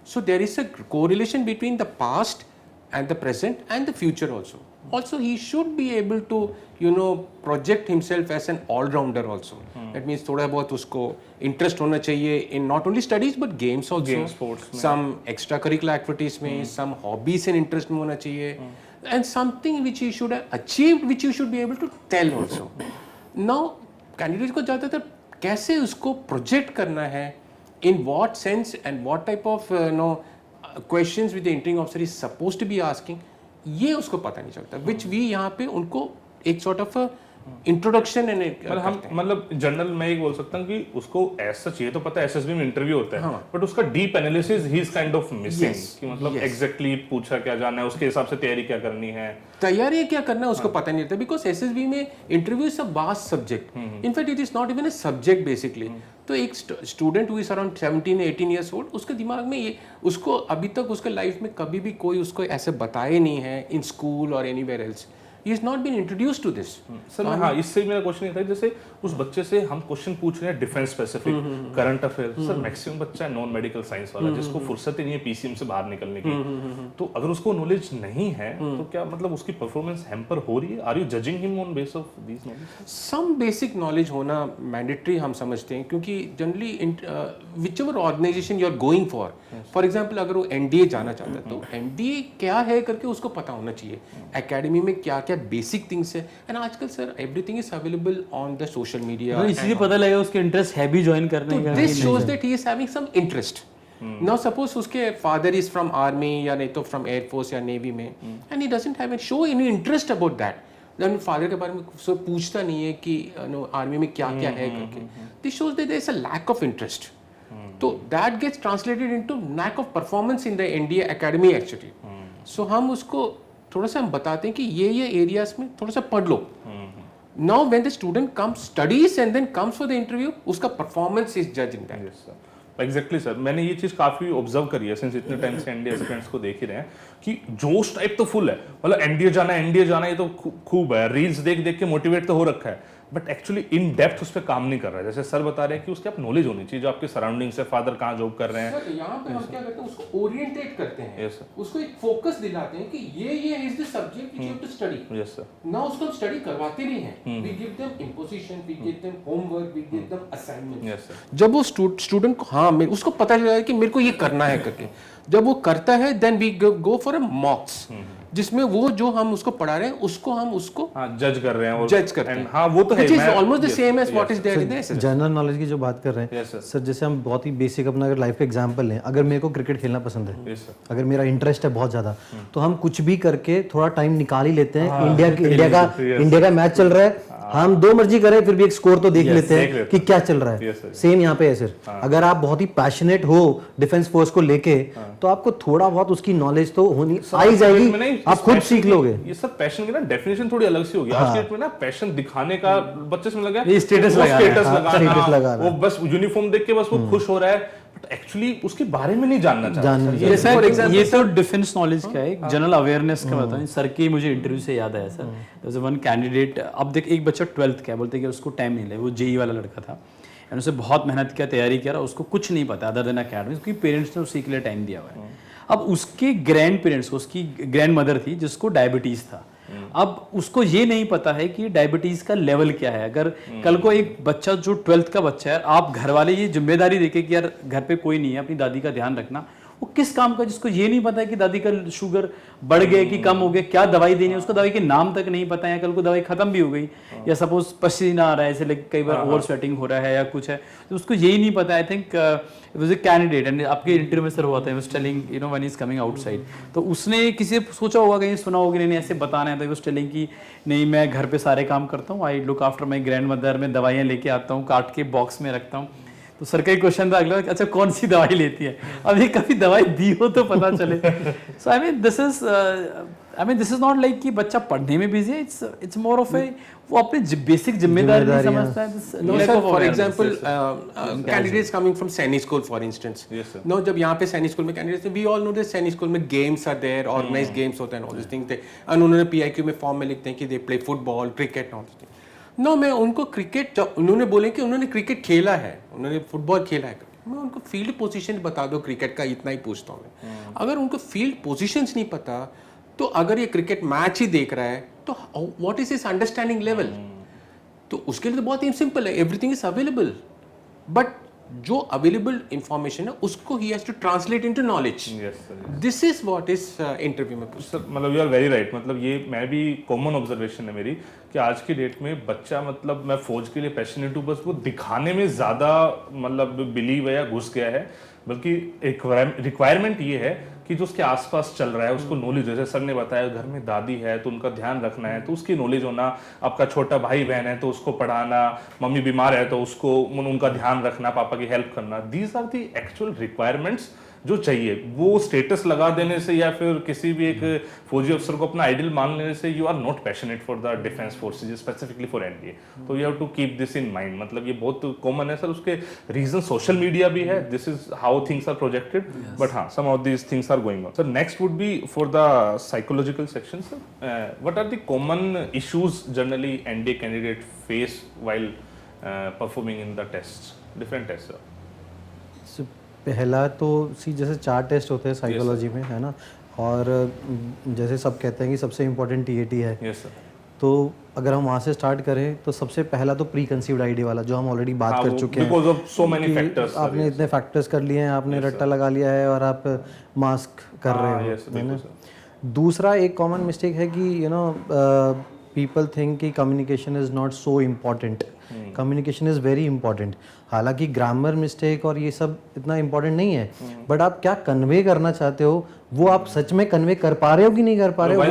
So there is a correlation between the past and the present and the future also. Also he should be able to project himself as an all-rounder also. That means थोड़ा बहुत उसको interest होना चाहिए in not only studies but games also. Games, sports में. Some extracurricular activities में, some hobbies and interest में होना चाहिए, and something which he should have achieved which you should be able to tell also. Now candidate को ज़्यादातर कैसे उसको project करना है, in what sense and what type of questions with the interviewing officer is supposed to be asking, ये उसको पता नहीं चलता, विच वी यहाँ पे उनको एक सॉर्ट ऑफ इंट्रोडक्शन एंड हम मतलब जनरल मैं ये बोल सकता हूँ कि उसको ऐसा चाहिए तो पता है एसएसबी में इंटरव्यू होता है, बट उसका deep analysis he is kind of missing, कि मतलब एग्जैक्टली पूछा क्या जाना है, उसके हिसाब से तैयारी क्या करनी है, तैयारी क्या करना है उसको पता नहीं रहता, बिकॉज एसएसबी में interview is a vast subject, in fact it is not even a subject basically. तो एक student who is around 17-18 years old, उसके दिमाग में ये, उसको अभी तक उसके लाइफ में कभी भी कोई उसको ऐसे बताए नहीं है इन स्कूल और anywhere else, he has not been introduced to this. Sir हाँ, इससे मेरा क्वेश्चन ये था, जैसे उस बच्चे से हम क्वेश्चन पूछ रहे हैं defence specific, current affair, sir maximum बच्चा है नॉन मेडिकल साइंस वाला जिसको फुर्सत ही नहीं है पीसीएम से बाहर निकलने की, तो अगर उसको नॉलेज नहीं है तो क्या मतलब उसकी परफॉर्मेंस हैम्पर हो रही है? Are you judging him on base of this knowledge? Some basic knowledge होना मैंडेटरी हम समझते हैं, क्योंकि generally which ever organisation you are going for example अगर वो एनडीए जाना चाहता है तो एनडीए क्या है करके उसको पता होना चाहिए, एकेडमी में क्या क्या बेसिक थिंग्स है, एंड आजकल sir everything is available on the social media, इसलिए पता लगेगा उसके इंटरेस्ट है भी ज्वाइन करने का। This shows that he is having some interest. Now suppose उसके फादर इज फ्रॉम आर्मी या नहीं तो फ्रॉम एयरफोर्स या नेवी में, and he doesn't have show any interest about that, then father के बारे में पूछता नहीं है कि आर्मी में क्या क्या है करके, this shows that there is a lack of interest, तो that gets translated into lack of performance in the NDA academy actually. So हम उसको थोड़ा सा हम बताते हैं कि ये एरियाज में थोड़ा सा पढ़ लो। Now when the student comes studies and then comes for the interview, उसका परफॉर्मेंस इज जज इन दैट। एग्जैक्टली सर, मैंने ये चीज काफी ऑब्जर्व करी है सिंस इतने टाइम से एनडीए एस्पिरेंट्स को देख ही रहे हैं कि जोश टाइप तो फुल है, मतलब एनडीए जाना ये तो खूब है, रील्स देख देख के मोटिवेट तो हो रखा है, बट एक्चुअली इन डेप्थ उस पर काम नहीं कर रहा है। जैसे सर बता रहे हैं कि उसके आप नॉलेज होनी चाहिए, जो आपके सराउंडिंग से फादर कहाँ जॉब कर रहे हैं, सर यहाँ पे हम क्या करते हैं, उसको ओरिएंटेट करते हैं, यस सर, उसको एक फोकस दिलाते हैं कि ये is the subject which you have to study. Yes sir, now उसको हम स्टडी करवाते भी हैं, we give them imposition, we give them homework, we give them assignment. Yes sir, जब वो स्टूडेंट को हाँ उसको पता चला है कि मेरे को ये करना है करके, जब वो करता है then we go for a mocks, जिसमें वो जो हम उसको पढ़ा रहे हैं उसको हम उसको हाँ जज कर रहे हैं और जज करते हैं। हाँ वो तो है Which is almost the same as what is there in the SSC. General knowledge की जो बात कर रहे हैं Yes, sir. सर, जैसे हम बहुत ही बेसिक अपना अगर लाइफ का एग्जांपल लें, अगर मेरे को क्रिकेट खेलना पसंद है, Yes, sir. अगर मेरा इंटरेस्ट है बहुत ज़्यादा, तो हम कुछ भी करके थोड़ा टाइम निकाल ही लेते हैं। इंडिया का मैच चल रहा है, हम दो मर्जी करें फिर भी एक स्कोर तो देख लेते हैं कि क्या चल रहा है। सेम यहाँ पे है सर, अगर आप बहुत ही पैशनेट हो डिफेंस फोर्स को लेके, तो आपको थोड़ा बहुत उसकी नॉलेज तो होनी आ ही जाएगी, आप खुद सीख लोगे। ये सब पैशन की ना डेफिनेशन थोड़ी अलग सी होगी। आज के डेट में ना पैशन दिखाने का बच्चे से लगा ये स्टेटस लगाना, वो बस यूनिफॉर्म देख के बस वो खुश हो रहा है, बट एक्चुअली उसके बारे में नहीं जानना चाहता। ये तो डिफेंस नॉलेज का है, जनरल अवेयरनेस का बताऊं। सर की मुझे इंटरव्यू से याद आया sir, there was one candidate, अब देख एक बच्चा 12th का है, बोलते कि उसको टाइम नहीं लगा, वो जेई वाला लड़का था एंड उसे बहुत मेहनत किया, तैयारी किया, उसको कुछ नहीं पता अदर देन अकेडमी, उसके पेरेंट्स ने उसी के लिए टाइम दिया हुआ है। अब उसके ग्रैंड पेरेंट्स को, उसकी ग्रैंड मदर थी जिसको डायबिटीज था, अब उसको ये नहीं पता है कि डायबिटीज का लेवल क्या है। अगर कल को एक बच्चा जो 12th का बच्चा है, आप घर वाले ये जिम्मेदारी देके कि यार घर पे कोई नहीं है, अपनी दादी का ध्यान रखना, वो किस काम का, जिसको ये नहीं पता है कि दादी का शुगर बढ़ गया कि कम हो गया, क्या दवाई देनी है, उसको दवाई के नाम तक नहीं पता है, कल को दवाई खत्म भी हो गई, या सपोज पसीना आ रहा है, ऐसे कई बार ओवर स्वेटिंग हो रहा है या कुछ है, तो उसको यही नहीं पता। I think it was a candidate and आपके इंटरव्यू में सर हुआ था, was telling you know when he is coming outside, तो उसने किसी सोचा होगा, कहीं सुना होगा, नहीं ऐसे बताना है, तो वाज टेलिंग कि नहीं मैं घर पे सारे काम करता हूँ, I look after my grand mother, मैं दवाइयाँ लेके आता हूँ, काट के बॉक्स में रखता हूँ। तो सर का एक क्वेश्चन था अगला, अच्छा कौन सी दवाई लेती है, अभी कभी दवाई दी हो तो पता चले। So I mean this is not like कि बच्चा पढ़ने में बिजी है, इट्स मोर ऑफ ए वो अपनी बेसिक जिम्मेदारी नहीं समझता है। No, sir, for example, candidates coming from Saini School, for instance. Yes, sir. No, जब यहाँ पे सैनिक स्कूल में candidates, we all know that Sainik school में games are there, organised games होते हैं, all these things. And उन्होंने PIQ में form में लिखते हैं कि they play football, cricket, all these things. No, मैं उनको क्रिकेट, जब उन्होंने बोले कि उन्होंने क्रिकेट खेला है, उन्होंने फुटबॉल खेला है, मैं उनको फील्ड पोजीशन बता दो क्रिकेट का, इतना ही पूछता हूँ मैं। अगर उनको फील्ड पोजीशंस नहीं पता, तो अगर ये क्रिकेट मैच ही देख रहा है, तो what is his understanding level? तो उसके लिए तो बहुत ही सिंपल है, एवरीथिंग इज अवेलेबल, बट जो अवेलेबल इंफॉर्मेशन है उसको ही has to translate into knowledge. This is what is interview में सर, मतलब यू आर वेरी राइट। मतलब ये मैं भी कॉमन ऑब्जर्वेशन है मेरी कि आज की डेट में बच्चा, मतलब मैं फौज के लिए पैशनेट हूँ, बस वो दिखाने में ज़्यादा मतलब बिलीव है या घुस गया है, बल्कि एक रिक्वायरमेंट ये है कि जो उसके आसपास चल रहा है उसको नॉलेज, जैसे सर ने बताया घर में दादी है तो उनका ध्यान रखना है, तो उसकी नॉलेज होना, आपका छोटा भाई बहन है तो उसको पढ़ाना, मम्मी बीमार है तो उसको उनका ध्यान रखना, पापा की हेल्प करना, these are the actual requirements जो चाहिए। वो स्टेटस लगा देने से या फिर किसी भी एक फौजी अफसर को अपना आइडल मान लेने से you are not passionate for the defence forces, specifically for NDA. तो you have to keep this in mind. मतलब ये बहुत कॉमन है सर, उसके रीजन सोशल मीडिया भी है, this is how things are projected, but हाँ some of these things are going on. Sir next would be for the psychological section sir, what are the common issues generally NDA candidate face while performing in the test, different test sir? पहला तो जैसे 4 test होते हैं psychology में, है ना, और जैसे सब कहते हैं कि सबसे इम्पोर्टेंट टीएटी है। Yes sir. तो अगर हम वहाँ से स्टार्ट करें तो सबसे पहला तो प्री कंसीव्ड आइडिया वाला, जो हम ऑलरेडी बात कर चुके हैं, because of so many factors, आपने इतने फैक्टर्स कर लिए हैं, आपने रट्टा लगा लिया है और आप मास्क कर रहे हो, है ना। दूसरा एक कॉमन मिस्टेक है कि यू नो पीपल थिंक कि communication is not so important. Communication is very important. हालांकि ग्रामर मिस्टेक और ये सब इतना इम्पोर्टेंट नहीं है, बट आप क्या कन्वे करना चाहते हो वो आप सच में कन्वे कर पा रहे हो कि नहीं कर पा रहे हो,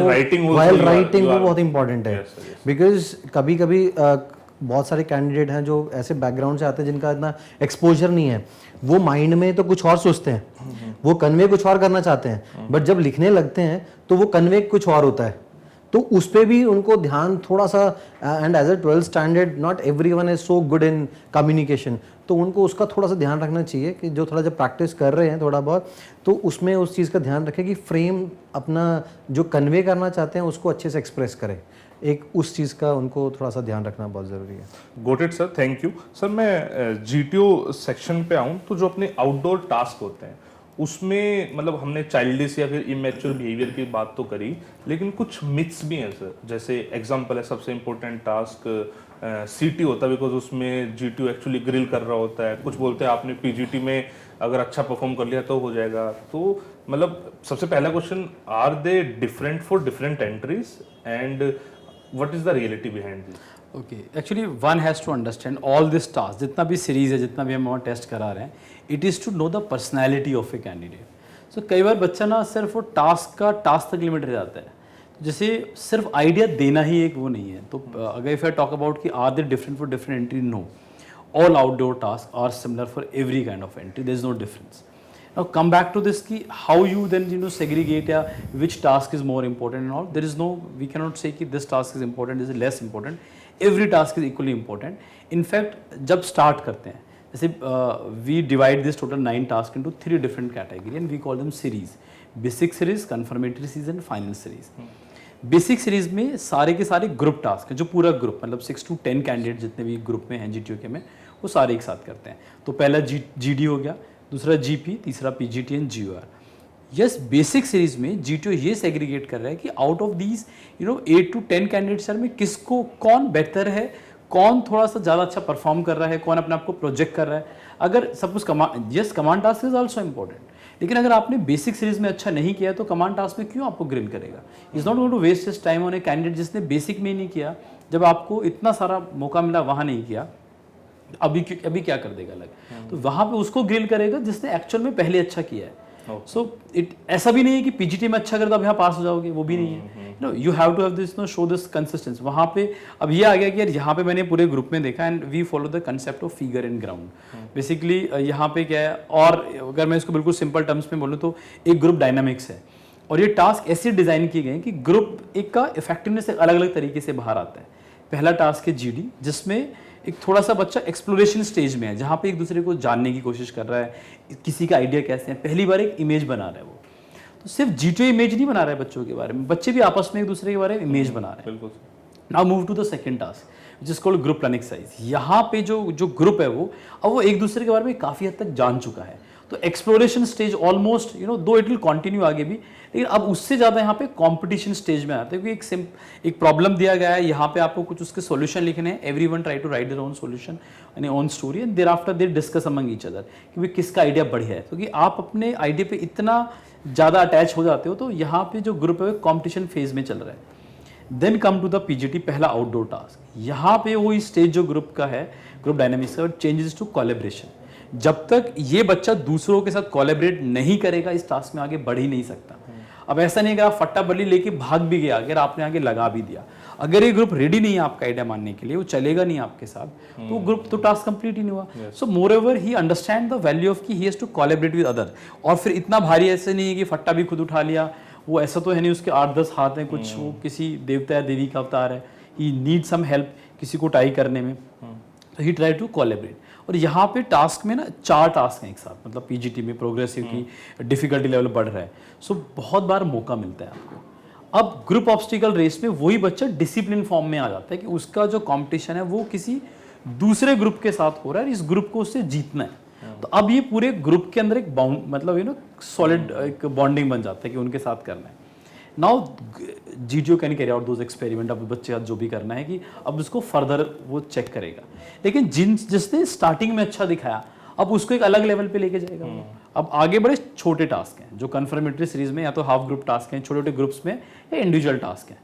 वाइल राइटिंग वो बहुत इंपॉर्टेंट है। बिकॉज कभी कभी बहुत सारे कैंडिडेट हैं जो ऐसे बैकग्राउंड से आते हैं जिनका इतना एक्सपोजर नहीं है, वो माइंड में तो कुछ और सोचते हैं, वो कन्वे कुछ और करना चाहते हैं, बट जब लिखने लगते हैं तो वो कन्वे कुछ और होता है। तो उस पर भी उनको ध्यान थोड़ा सा, and as a 12th standard not everyone is so good in communication, तो उनको उसका थोड़ा सा ध्यान रखना चाहिए कि जो थोड़ा जब प्रैक्टिस कर रहे हैं थोड़ा बहुत, तो उसमें उस चीज़ का ध्यान रखें कि फ्रेम अपना जो कन्वे करना चाहते हैं उसको अच्छे से एक्सप्रेस करें। एक उस चीज़ का उनको थोड़ा सा ध्यान रखना बहुत ज़रूरी है। Got it sir, thank you sir. मैं जीटीओ सेक्शन पे आऊँ तो जो अपने आउटडोर टास्क होते हैं उसमें मतलब हमने चाइल्डिश या फिर इमेच्योर बिहेवियर की बात तो करी, लेकिन कुछ मिथ्स भी हैं सर। जैसे एग्जांपल है, सबसे इम्पोर्टेंट टास्क सीटी होता है, बिकॉज उसमें जीटीओ एक्चुअली ग्रिल कर रहा होता है। कुछ बोलते हैं आपने पीजीटी में अगर अच्छा परफॉर्म कर लिया तो हो जाएगा। तो मतलब सबसे पहला question, are they different for different entries and what is the reality behind this? Okay, actually one has to understand all this task, जितना भी सीरीज है, जितना भी हम वहाँ टेस्ट करा रहे हैं, it is to know the personality of a candidate. So कई बार बच्चा ना सिर्फ वो टास्क तक लिमिट रह जाता है। जैसे सिर्फ आइडिया देना ही एक वो नहीं है। तो अगर इफ आई टॉक अबाउट कि are they different for different entry, no, all outdoor tasks are similar for every kind of entry. There is no difference. Now come back to this ki how you then segregate which task is more important and all. There is no, we cannot say कि this task is important, this is less important. Every task is equally important. In fact, जब start करते हैं, जैसे we divide this total 9 tasks into 3 different categories and we call them series. Basic series, confirmatory series and final series. Basic series में सारे के सारे group task हैं, जो पूरा ग्रुप मतलब 6 to 10 कैंडिडेट जितने भी ग्रुप में हैं जीटीओ के में, वो सारे एक साथ करते हैं। तो पहला जीडी हो गया, दूसरा जीपी, तीसरा PGT and GOR. Yes, basic series में जीटीओ ये सेग्रीगेट कर रहा है कि out of these 8 to 10 candidates में किसको कौन बेहतर है, कौन थोड़ा सा ज़्यादा अच्छा परफॉर्म कर रहा है, कौन अपने आप को प्रोजेक्ट कर रहा है। अगर suppose command task is also important, लेकिन अगर आपने बेसिक सीरीज में अच्छा नहीं किया तो कमांड टास्क में क्यों आपको ग्रिल करेगा? Is not going to waste his time on a candidate जिसने बेसिक में नहीं किया। जब आपको इतना सारा मौका मिला वहाँ नहीं किया, अभी क्या कर देगा अलग? तो वहाँ पे उसको ग्रिल करेगा जिसने एक्चुअल में पहले अच्छा किया है। सो इट ऐसा भी नहीं है कि पीजीटी में अच्छा कर दो आप यहाँ पास हो जाओगे, वो भी नहीं है। You have to have this show this consistence. वहाँ पे अब ये आ गया कि यार यहाँ पे मैंने पूरे ग्रुप में देखा and we follow the concept of figure in ground. Basically यहाँ पे क्या है, और अगर मैं इसको बिल्कुल सिंपल टर्म्स में बोलूँ तो एक ग्रुप डायनामिक्स है और ये टास्क ऐसे डिजाइन किए गए हैं कि ग्रुप एक का इफेक्टिवनेस अलग अलग तरीके से बाहर आता है। पहला टास्क है जीडी, जिसमें एक थोड़ा सा बच्चा एक्सप्लोरेशन स्टेज में है, जहाँ पे एक दूसरे को जानने की कोशिश कर रहा है, किसी का आइडिया कैसे है, पहली बार एक इमेज बना रहा है। वो तो सिर्फ जीटीओ इमेज नहीं बना रहा है बच्चों के बारे में, बच्चे भी आपस में एक दूसरे के बारे में इमेज बना रहे हैं। Now move to the second task which is called group planning exercise. यहाँ पे जो ग्रुप है वो अब वो एक दूसरे के बारे में काफ़ी हद तक जान चुका है। तो एक्सप्लोरेशन स्टेज ऑलमोस्ट दो इट विल कंटिन्यू आगे भी, लेकिन अब उससे ज़्यादा यहाँ पे कंपटीशन स्टेज में आते हैं, क्योंकि एक प्रॉब्लम दिया गया है, यहाँ पे आपको कुछ उसके सॉल्यूशन लिखने हैं। Everyone try to write their own solution and own story and thereafter they discuss among each other कि भाई किसका आइडिया बढ़िया है। क्योंकि आप अपने आइडिया पे इतना ज़्यादा अटैच हो जाते हो, तो यहाँ पे जो ग्रुप है वो कॉम्पिटिशन फेज में चल रहा है। Then come to the PGT, पहला आउटडोर टास्क। यहाँ पे वो स्टेज जो ग्रुप का है, ग्रुप डायनामिक्स का, चेंजेस टू कोलैबोरेशन। जब तक ये बच्चा दूसरों के साथ कोलैबोरेट नहीं करेगा, इस टास्क में आगे बढ़ ही नहीं सकता। अब ऐसा नहीं कि आप फट्टा बल्ली लेके भाग भी गया, अगर आपने आगे लगा भी दिया, अगर ये ग्रुप रेडी नहीं है आपका आइडिया मानने के लिए, वो चलेगा नहीं आपके साथ, तो ग्रुप तो टास्क कंप्लीट ही नहीं हुआ। So moreover he understand the value of कि he has to collaborate with other. और फिर इतना भारी ऐसे नहीं है कि फट्टा भी खुद उठा लिया, वो ऐसा तो है नहीं उसके 8-10 हाथ हैं, कुछ वो किसी देवता या देवी का अवतार है, ही नीड सम हेल्प किसी को टाई करने में, तो ही ट्राई टू कोलैबोरेट। और यहाँ पे टास्क में ना 4 टास्क हैं एक साथ, मतलब पीजीटी में प्रोग्रेसिव की डिफिकल्टी लेवल बढ़ रहा है। सो बहुत बार मौका मिलता है आपको। अब ग्रुप ऑब्स्टिकल रेस में वही बच्चा डिसिप्लिन फॉर्म में आ जाता है कि उसका जो कंपटीशन है वो किसी दूसरे ग्रुप के साथ हो रहा है, इस ग्रुप को उससे जीतना है। तो अब ये पूरे ग्रुप के अंदर एक बाउंड, मतलब सॉलिड एक बॉन्डिंग बन जाता है कि उनके साथ करना है। Now GTO can carry out those experiment. अब बच्चे का जो भी करना है कि अब उसको फर्दर वो चेक करेगा, लेकिन जिसने स्टार्टिंग में अच्छा दिखाया अब उसको एक अलग लेवल पे लेके जाएगा। अब आगे बड़े छोटे टास्क हैं जो कन्फर्मेटरी सीरीज में या तो हाफ ग्रुप टास्क हैं, छोटे छोटे ग्रुप्स में, या इंडिविजुअल टास्क हैं।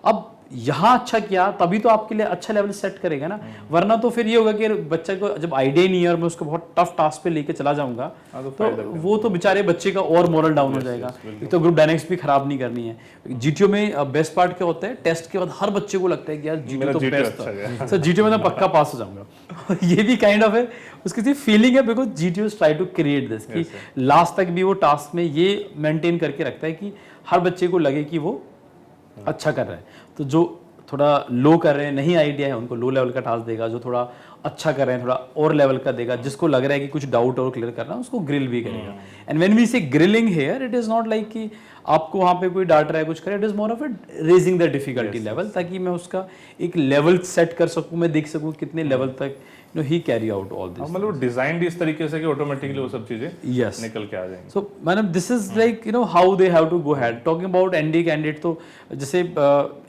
अब यहाँ अच्छा किया तभी तो आपके लिए अच्छा लेवल सेट करेगा ना, वरना तो फिर ये होगा कि बच्चे को जब आइडिया नहीं है और मैं उसको बहुत टफ टास्क पे लेके चला जाऊंगा तो वो तो बेचारे बच्चे का और मोरल डाउन हो जाएगा। एक तो ग्रुप डायनेमिक्स भी खराब नहीं करनी है। जीटीओ में बेस्ट पार्ट क्या होता है, टेस्ट के बाद हर बच्चे को लगता है कि यार जीटीओ तो बेस्ट था, सर जीटीओ में तो पक्का पास हो जाऊंगा। ये भी काइंड ऑफ है उसकी फीलिंग है, because GTO try to create this कि लास्ट तक भी वो टास्क में ये मेंटेन करके रखता है कि हर बच्चे को लगे कि वो अच्छा कर रहा है। तो जो थोड़ा लो कर रहे हैं, नहीं आइडिया है, उनको लो लेवल का टास्क देगा, जो थोड़ा अच्छा कर रहे हैं थोड़ा और लेवल का देगा, जिसको लग रहा है कि कुछ डाउट और क्लियर करना है उसको ग्रिल भी करेगा। एंड व्हेन वी से grilling here, it is not like कि आपको वहाँ पे कोई डांट रहा है कुछ करे, it is more of A raising the difficulty level, ताकि मैं उसका एक लेवल सेट कर सकूँ, मैं देख सकूँ कितने लेवल तक you know he carry out all this. मतलब डिजाइंड इस तरीके से कि ऑटोमेटिकली वो सब चीजें Yes. निकल के आ जाएंगी. So madam, this is like you know how they have to go ahead. Talking about ND candidate, तो जैसे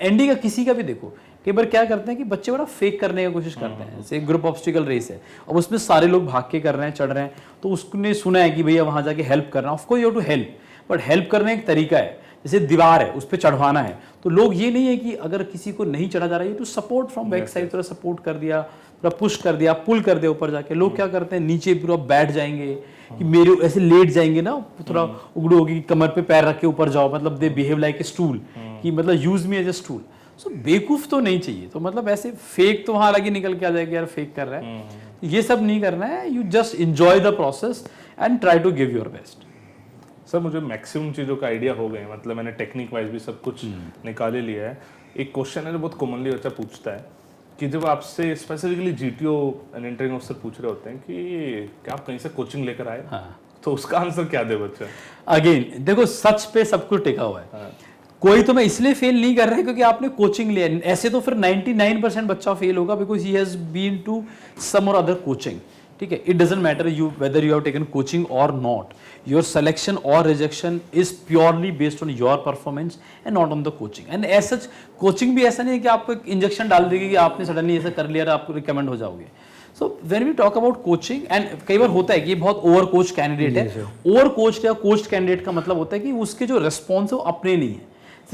ND का किसी का भी देखो, कई बार क्या करते हैं कि बच्चे बड़ा फेक करने की कोशिश करते हैं. जैसे ग्रुप ऑब्स्टिकल रेस है, अब उसमें सारे लोग भाग के कर रहे हैं, चढ़ रहे हैं, तो उसने सुना है कि भैया वहां जाके हेल्प करना. Of course you have to help, but help करने एक तरीका है. जैसे दीवार है, उस पर चढ़वाना है, तो लोग ये नहीं है कि अगर किसी को नहीं चढ़ा जा रहा है तो सपोर्ट फ्रॉम बैक साइड, थोड़ा सपोर्ट कर दिया, थोड़ा पुश कर दिया, पुल कर दिया ऊपर जाके. लोग क्या करते हैं, नीचे पूरा बैठ जाएंगे कि मेरे ऐसे लेट जाएंगे ना, थोड़ा उगड़ो होगी, कमर पे पैर रख के ऊपर जाओ, मतलब they behave like a stool, कि मतलब use me as a stool. So बेवकूफ तो नहीं चाहिए. तो मतलब ऐसे फेक तो वहां अलग ही निकल के आ जाएगा, यार फेक कर रहा है. ये सब नहीं करना है. You just enjoy the process and try to give your best. Sir मुझे मैक्सिमम चीज़ों का आइडिया हो गए, मतलब मैंने टेक्निक वाइज भी सब कुछ निकाल ही लिया है. एक क्वेश्चन है जो बहुत कॉमनली बच्चा पूछता है कि जब आपसे स्पेसिफिकली जीटीओ इंटरव्यू अफसर पूछ रहे होते हैं कि क्या आप कहीं से कोचिंग लेकर आए, तो उसका आंसर क्या दे बच्चा? अगेन देखो, सच पे सब कुछ टिका हुआ है. कोई तो मैं इसलिए फेल नहीं कर रहा है क्योंकि आपने कोचिंग लिया. ऐसे तो फिर 99% बच्चा फेल होगा because he has been to some और अदर कोचिंग. ठीक है, it doesn't matter you whether you have taken coaching और नॉट. योर सिलेक्शन और rejection is purely based on your performance and not on the coaching. And as such coaching भी ऐसा नहीं है कि आपको एक इंजेक्शन डाल देगी कि आपने सडनली ऐसा कर लिया और आपको रिकमेंड हो जाओगे. So when we talk about coaching, and कई बार होता है कि ये बहुत ओवर कोच कैंडिडेट है. ओवर कोच या कोच्ड कैंडिडेट का मतलब होता है कि उसके जो रिस्पॉन्स है वो अपने नहीं है.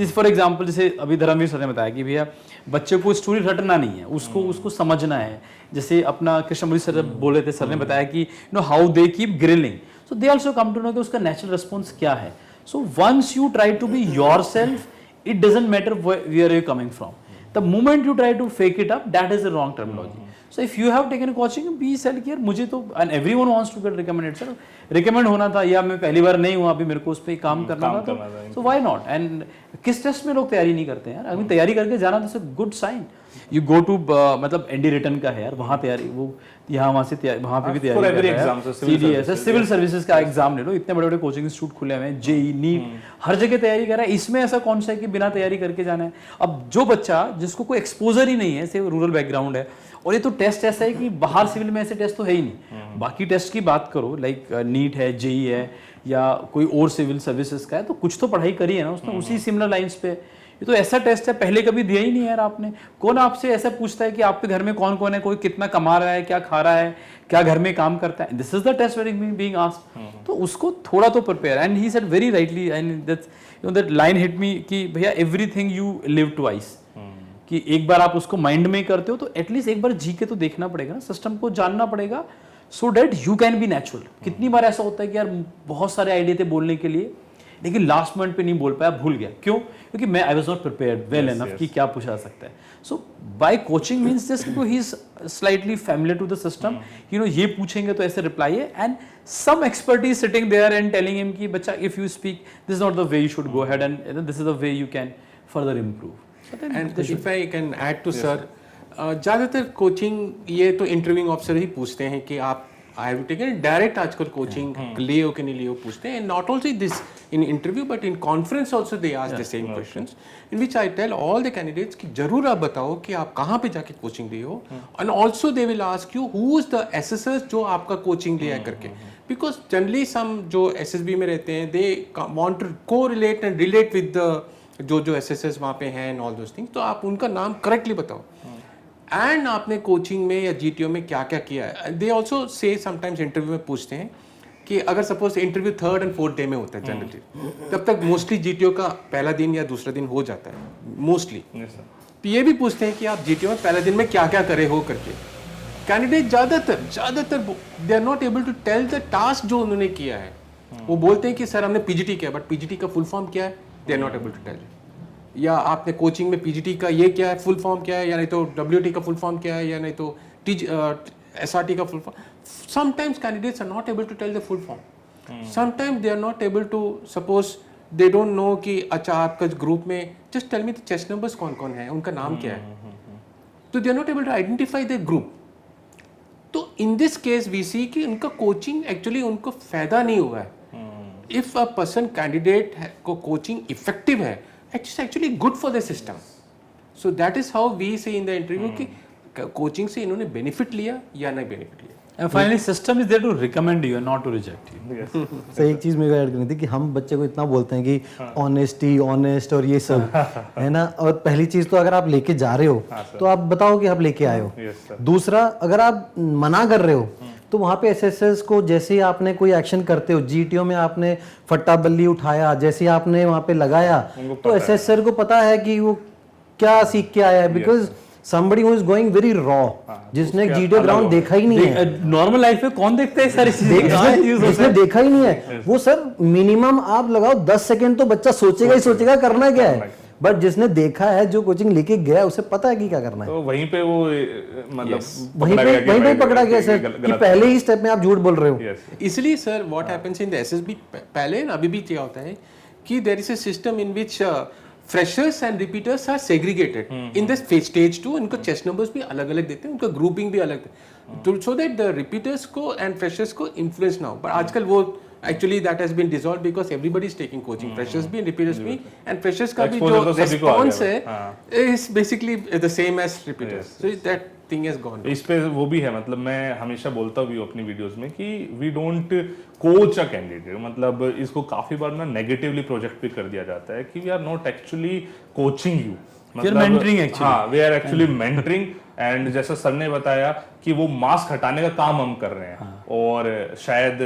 फॉर एग्जाम्पल, जैसे अभी धर्मवीर सर ने बताया कि भैया बच्चे को स्टोरी रटना नहीं है, उसको समझना है. जैसे अपना कृष्णमूर्ति सर बोले थे, सर ने बताया कि you know how they keep grilling, so they also come to know कि उसका नेचुरल रिस्पॉन्स क्या है. So once you try to be yourself, it doesn't matter where you coming from. The moment you try to fake it up, that is the wrong terminology. So if you have taken coaching, be self care. मुझे तो and everyone wants to get recommended. Sir recommend होना था, या मैं पहली बार नहीं हुआ, अभी मेरे को उस पर काम करना था, तो so why not? And किस टेस्ट में लोग तैयारी नहीं करते हैं यार? अभी तैयारी करके जाना तो good sign. You go to मतलब एनडी रिटर्न का है यार, वहाँ तैयारी, वो यहाँ वहाँ से वहाँ पे भी तैयारी कर रहा है. CDS सिविल सर्विसेज का एग्जाम ले लो, इतने बड़े बड़े कोचिंग इंस्टीट्यूट खुले हुए हैं, जेई नीट, हर जगह तैयारी कर रहा है. इसमें ऐसा कौन सा है कि बिना तैयारी करके जाना है? अब जो बच्चा जिसको कोई एक्सपोजर ही नहीं है, सिर्फ रूरल बैकग्राउंड है, और ये तो टेस्ट ऐसा है कि बाहर सिविल में ऐसे टेस्ट तो है ही नहीं. बाकी टेस्ट की बात करो, लाइक नीट है, जेई है, या कोई और सिविल सर्विसेज का है, तो कुछ तो पढ़ाई करी है ना उसने, उसी सिमिलर लाइंस पे. ये तो ऐसा टेस्ट है, पहले कभी दिया ही नहीं है यार आपने. कौन आपसे ऐसा पूछता है कि आपके घर में कौन कौन है, कोई कितना कमा रहा है, क्या खा रहा है, क्या घर में काम करता है? This is the test being asked. तो उसको थोड़ा तो prepare. And he said very rightly, and that line hit me कि भैया एवरीथिंग यू लिव ट्वाइस. कि एक बार आप उसको माइंड में करते हो तो एटलीस्ट एक बार जी के तो देखना पड़ेगा ना, सिस्टम को जानना पड़ेगा, so that you can be natural. कितनी बार ऐसा होता है कि यार बहुत सारे आइडिया थे बोलने के लिए, लेकिन लास्ट मोमेंट पे नहीं बोल पाया, भूल गया. क्यों? क्योंकि मैं I was not prepared well enough कि क्या पूछा जा सकता है. So by coaching means just कि he is slightly familiar to the system. You know ये पूछेंगे तो ऐसे रिप्लाई है, and some expertise sitting there and telling him कि बच्चा if you speak this is not the way you should go ahead, and this is the way you can further improve. And if I can add to sir, ज़्यादातर coaching ये तो interviewing officer ही पूछते हैं कि आप I have taken direct आजकल coaching ले हो कि नहीं ले हो पूछते हैं. Not only this in interview but in conference also they ask the same questions, in which I tell all the candidates कि जरूर आप बताओ कि आप कहाँ पे जाके कोचिंग लिए हो, and also they will ask you who is the assessors जो आपका कोचिंग लिया करके. बिकॉज जनरली सम जो SSB में रहते हैं, they want to correlate and relate with the जो एसेसर्स वहाँ पे हैं एंड ऑल दोस थिंग्स. तो आप उनका नाम करेक्टली बताओ, एंड आपने कोचिंग में या GTO में क्या क्या किया है. They also say sometimes interview में पूछते हैं कि अगर suppose interview 3rd and 4th day में होता है जनरली, तब तक मोस्टली GTO का पहला दिन या दूसरा दिन हो जाता है मोस्टली. तो ये भी पूछते हैं कि आप GTO में पहले दिन में क्या क्या करे हो करके. कैंडिडेट ज़्यादातर they are not able to tell the task जो उन्होंने किया है. वो बोलते हैं कि सर हमने PGT किया, बट PGT का फुल फॉर्म क्या है, they are not able to tell. या आपने कोचिंग में PGT का ये क्या है, फुल फॉर्म क्या है, या नहीं तो WT का फुल फॉर्म क्या है, या नहीं तो SRT का full form. Sometimes candidates are not able to tell the full form. Sometimes they are not able to, suppose they don't know कि अच्छा आपका ग्रुप में just tell me the chest numbers कौन कौन है, उनका नाम क्या है. तो they are not able to identify the group. तो in this case we see कि उनका कोचिंग एक्चुअली उनको फायदा नहीं हुआ है. इफ अ पर्सन कैंडिडेट को कोचिंग इफेक्टिव है, it's actually good for the system. So that is how we say in the interview कि कोचिंग से इन्होंने बेनिफिट लिया या नहीं बेनिफिट लिया। And finally, system is there to recommend you and not to reject you. Sir एक चीज़ मेरे को ऐड करनी थी कि हम बच्चे को इतना बोलते हैं कि ऑनेस्टी ऑनेस्ट और ये सब है ना, और पहली चीज़ तो अगर आप लेके जा रहे हो तो आप बताओ कि आप लेके आए हो। दूसरा, अगर आप मना कर रहे हो तो वहाँ पे एसएसएस को जैसे ही आपने कोई एक्शन करते हो, जीटीओ में आपने फट्टा बल्ली उठाया, जैसे ही आपने वहाँ पे लगाया तो एसएसआर को पता है कि वो क्या सीख के आया है, because somebody who is going very raw, जिसने जीटीओ ग्राउंड देखा ही नहीं है। नॉर्मल लाइफ में कौन देखता है सारी चीजें? जिसने देखा ही नहीं है वो सर मिनिमम आप लगाओ 10 सेकंड तो बच्चा सोचेगा ही सोचेगा करना क्या है, बट जिसने देखा है, जो कोचिंग लेके गया उसे पता है कि क्या करना है। तो वहीं पे वो मतलब वहीं पे पकड़ा गया सर कि पहले ही स्टेप में आप झूठ बोल रहे हो। इसलिए sir what happens in the SSB, पहले ना अभी भी क्या होता है कि there is a system in which freshers and repeaters are segregated in the stage 2। इनको चेस्ट नंबर्स भी अलग अलग देते हैं, उनका ग्रुपिंग भी अलग है, सो दैट द रिपीटर्स को एंड फ्रेशर्स को इन्फ्लुएंस ना हो। पर आजकल वो actually that has been dissolve because everybody is taking coaching, freshers भी रिपीटर्स भी, एंड फ्रेशर्स का भी जो रिस्पॉन्स है is basically the same as repeaters, so that thing is gone. इस पे वो भी है, मतलब मैं हमेशा बोलता भी हूँ अपनी वीडियोस में कि we don't coach a candidate, मतलब इसको काफी बार ना नेगेटिवली प्रोजेक्ट भी कर दिया जाता है कि we are not actually coaching you, mentoring actually. हाँ, we are actually mentoring. And जैसा सर ने बताया कि वो मास्क हटाने का काम हम कर रहे हैं, और शायद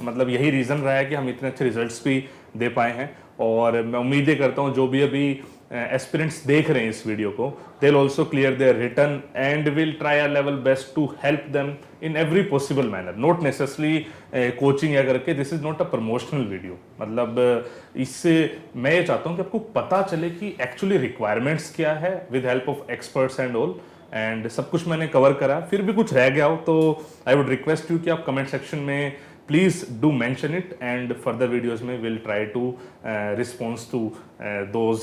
मतलब यही रीजन रहा है कि हम इतने अच्छे रिजल्ट्स भी दे पाए हैं। और मैं उम्मीदें करता हूँ जो भी अभी एस्पिरेंट्स देख रहे हैं इस वीडियो को, they will also clear their written and will try our level best to help them in every possible manner, not necessarily coaching या करके। This is not a promotional video, मतलब इससे मैं ये चाहता हूँ कि आपको पता चले कि एक्चुअली रिक्वायरमेंट्स क्या है with help of experts and all. And सब कुछ मैंने कवर करा, फिर भी कुछ रह गया हो तो आई वुड रिक्वेस्ट यू कि आप कमेंट सेक्शन में please do mention it, and further videos में will try to response to those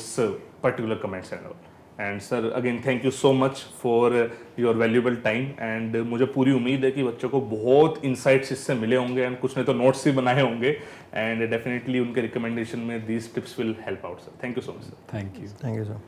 particular comments and all. And sir again thank you so much for your valuable time, and मुझे पूरी उम्मीद है कि बच्चों को बहुत इंसाइट्स इससे मिले होंगे, एंड कुछ ने तो नोट्स भी बनाए होंगे, एंड डेफिनेटली उनके रिकमेंडेशन में these tips will help out sir. Thank you so much sir. Thank you. Thank you sir.